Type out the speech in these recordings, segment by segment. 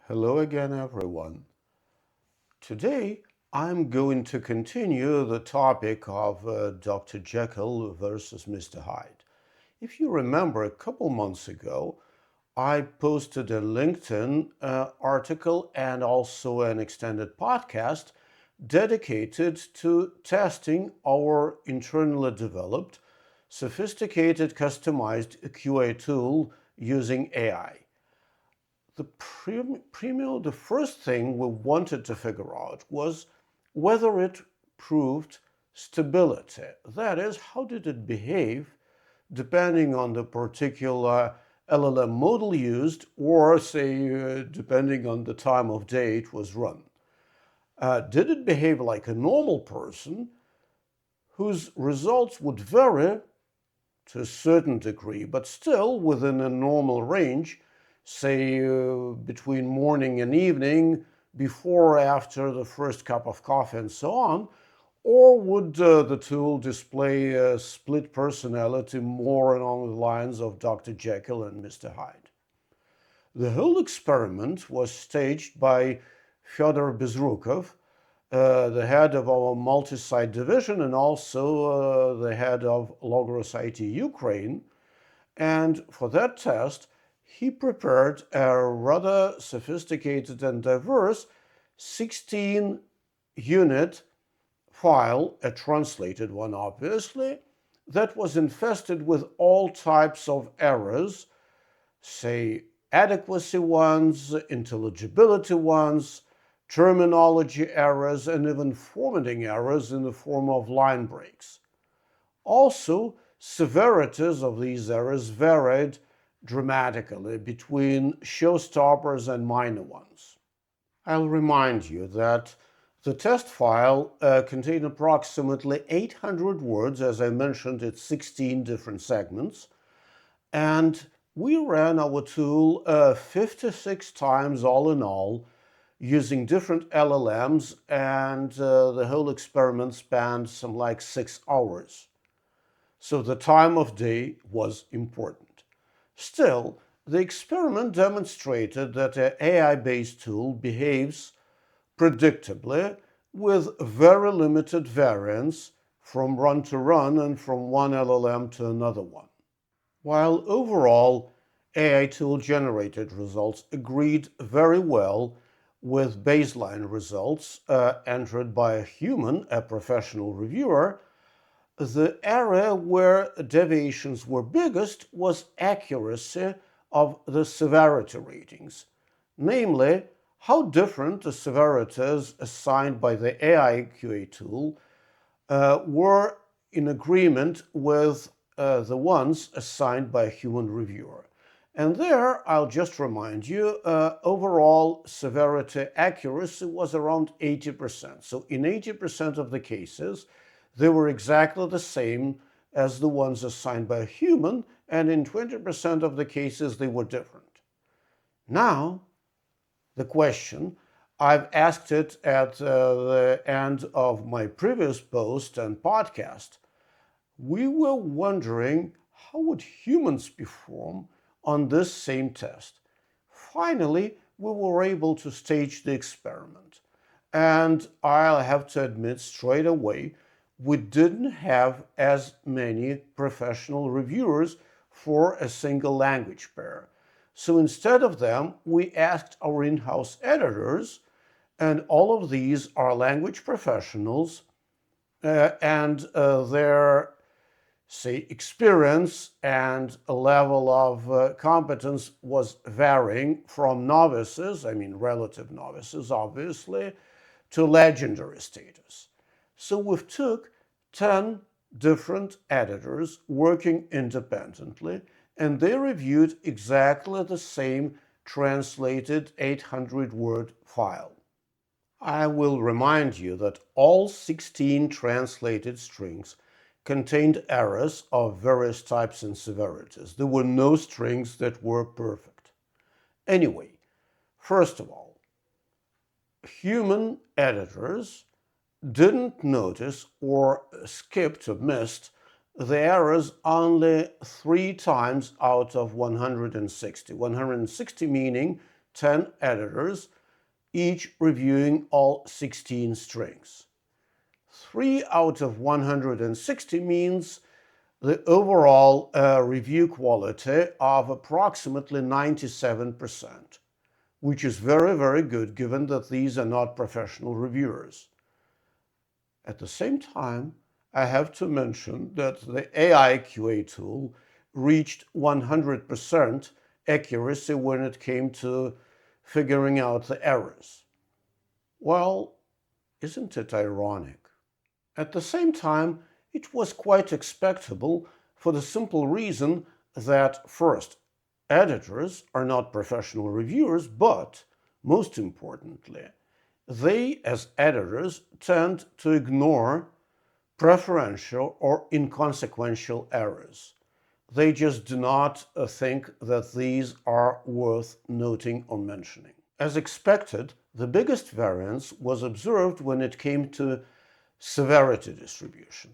Hello again, everyone. Today, I'm going to continue the topic of Dr. Jekyll versus Mr. Hyde. If you remember, a couple months ago, I posted a LinkedIn article and also an extended podcast dedicated to testing our internally developed, sophisticated, customized QA tool using AI. The first thing we wanted to figure out was whether it proved stability. That is, how did it behave depending on the particular LLM model used, or say, depending on the time of day it was run. Did it behave like a normal person whose results would vary to a certain degree, but still within a normal range, say between morning and evening, before or after the first cup of coffee, and so on? Or would the tool display a split personality more along the lines of Dr. Jekyll and Mr. Hyde? The whole experiment was staged by Fyodor Bezrukov, the head of our multi-site division and also the head of Logrus IT Ukraine. And for that test, he prepared a rather sophisticated and diverse 16-unit file, a translated one obviously, that was infested with all types of errors, say adequacy ones, intelligibility ones, terminology errors, and even formatting errors in the form of line breaks. Also, severities of these errors varied dramatically between showstoppers and minor ones. I'll remind you that the test file contained approximately 800 words. As I mentioned, it's 16 different segments. And we ran our tool 56 times all in all, using different LLMs, and the whole experiment spanned some like 6 hours. So the time of day was important. Still, the experiment demonstrated that an AI-based tool behaves predictably with very limited variance from run to run and from one LLM to another one. While overall AI tool-generated results agreed very well with baseline results entered by a human, a professional reviewer, the area where deviations were biggest was accuracy of the severity ratings, namely how different the severities assigned by the AI QA tool were in agreement with the ones assigned by a human reviewer. And there, I'll just remind you, overall severity accuracy was around 80%. So in 80% of the cases, they were exactly the same as the ones assigned by a human, and in 20% of the cases, they were different. Now, the question, I've asked it at the end of my previous post and podcast. We were wondering, how would humans perform on this same test? Finally, we were able to stage the experiment. And I'll have to admit straight away, we didn't have as many professional reviewers for a single language pair. So instead of them, we asked our in-house editors, and all of these are language professionals, and their, say, experience and a level of competence was varying from novices, I mean relative novices obviously, to legendary status. So we've took 10 different editors working independently, and they reviewed exactly the same translated 800-word file. I will remind you that all 16 translated strings contained errors of various types and severities. There were no strings that were perfect. Anyway, first of all, human editors didn't notice or skipped or missed the errors only 3 times out of 160. 160 meaning 10 editors, each reviewing all 16 strings. 3 out of 160 means the overall review quality of approximately 97%, which is very, very good given that these are not professional reviewers. At the same time, I have to mention that the AI QA tool reached 100% accuracy when it came to figuring out the errors. Well, isn't it ironic? At the same time, it was quite expectable for the simple reason that, first, editors are not professional reviewers, but, most importantly, they, as editors, tend to ignore preferential or inconsequential errors. They just do not think that these are worth noting or mentioning. As expected, the biggest variance was observed when it came to severity distribution.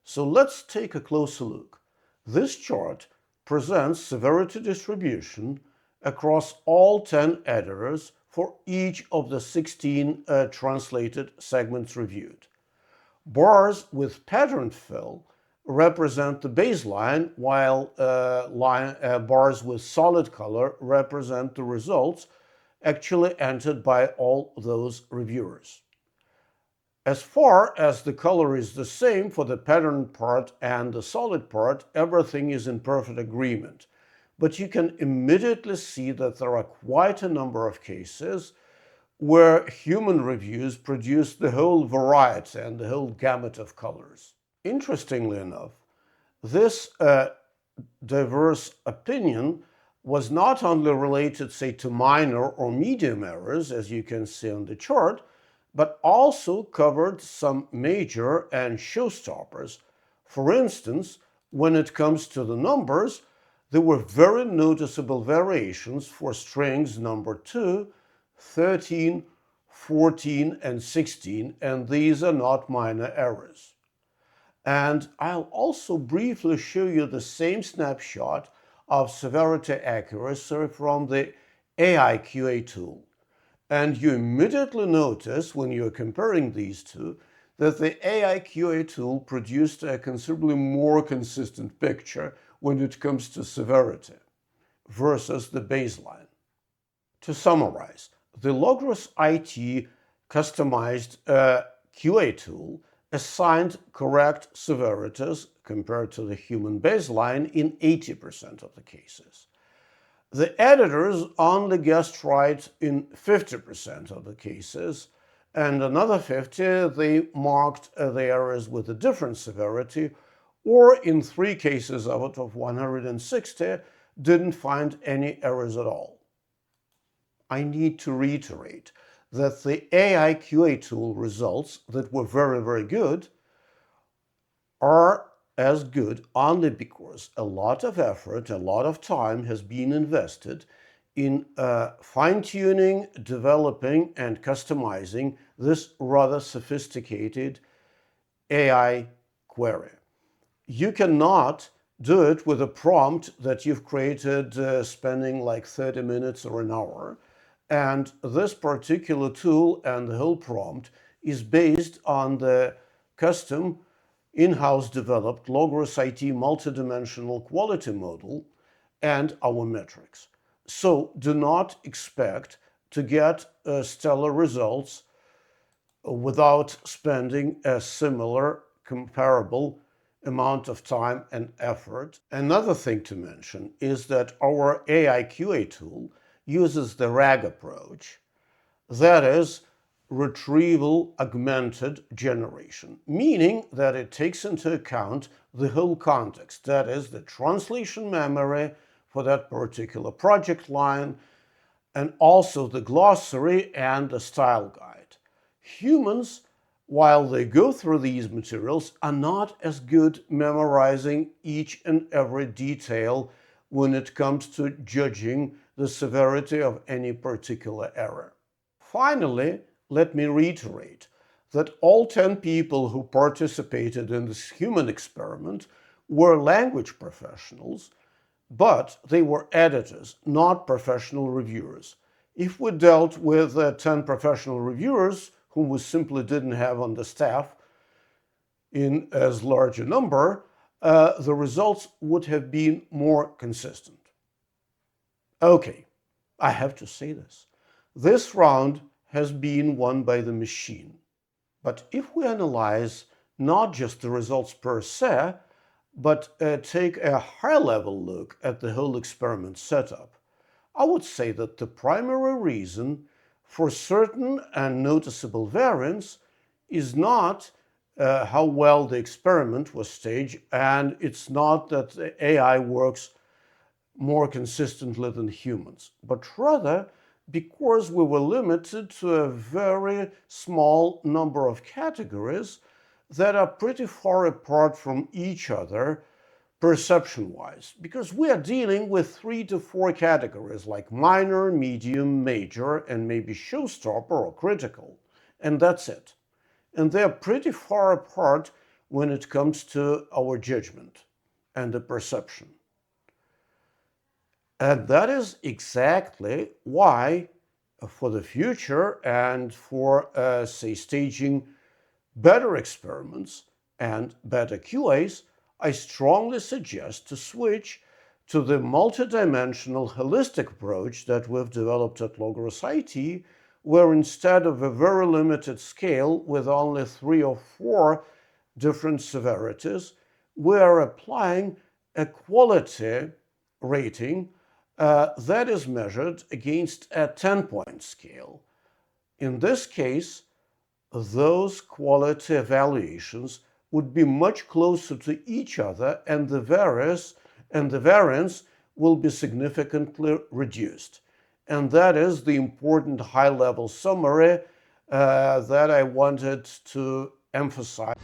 So let's take a closer look. This chart presents severity distribution across all 10 editors for each of the 16 translated segments reviewed. Bars with pattern fill represent the baseline, while bars with solid color represent the results actually entered by all those reviewers. As far as the color is the same for the pattern part and the solid part, everything is in perfect agreement. But you can immediately see that there are quite a number of cases where human reviews produce the whole variety and the whole gamut of colors. Interestingly enough, this diverse opinion was not only related, say, to minor or medium errors, as you can see on the chart, but also covered some major and showstoppers. For instance, when it comes to the numbers, there were very noticeable variations for strings number 2, 13, 14, and 16, and these are not minor errors. And I'll also briefly show you the same snapshot of severity accuracy from the AI QA tool. And you immediately notice, when you're comparing these two, that the AI QA tool produced a considerably more consistent picture when it comes to severity versus the baseline. To summarize, the Logrus IT customized QA tool assigned correct severities compared to the human baseline in 80% of the cases. The editors only guessed right in 50% of the cases, and another 50 they marked the errors with a different severity, or in 3 cases out of 160 didn't find any errors at all. I need to reiterate that the AI QA tool results that were very, very good are as good only because a lot of effort, a lot of time has been invested in fine-tuning, developing, and customizing this rather sophisticated AI query. You cannot do it with a prompt that you've created spending like 30 minutes or an hour. And this particular tool and the whole prompt is based on the custom in-house developed Logrus IT multidimensional quality model and our metrics. So do not expect to get stellar results without spending a similar comparable amount of time and effort. Another thing to mention is that our AI QA tool uses the RAG approach, that is, retrieval augmented generation, meaning that it takes into account the whole context, that is, the translation memory for that particular project line, and also the glossary and the style guide. Humans, while they go through these materials, are not as good memorizing each and every detail when it comes to judging the severity of any particular error. Finally, let me reiterate that all 10 people who participated in this human experiment were language professionals, but they were editors, not professional reviewers. If we dealt with 10 professional reviewers, whom we simply didn't have on the staff in as large a number, the results would have been more consistent. Okay, I have to say this. This round has been won by the machine. But if we analyze not just the results per se, but take a high-level look at the whole experiment setup, I would say that the primary reason for certain and noticeable variance is not how well the experiment was staged, and it's not that the AI works more consistently than humans, but rather because we were limited to a very small number of categories that are pretty far apart from each other perception-wise, because we are dealing with 3 to 4 categories like minor, medium, major, and maybe showstopper or critical, and that's it. And they're pretty far apart when it comes to our judgment and the perception. And that is exactly why, for the future and for, say, staging better experiments and better QAs, I strongly suggest to switch to the multidimensional holistic approach that we've developed at Logrus IT, where instead of a very limited scale with only 3 or 4 different severities, we are applying a quality rating that is measured against a 10-point scale. In this case, those quality evaluations would be much closer to each other, and the variance will be significantly reduced. And that is the important high-level summary that I wanted to emphasize.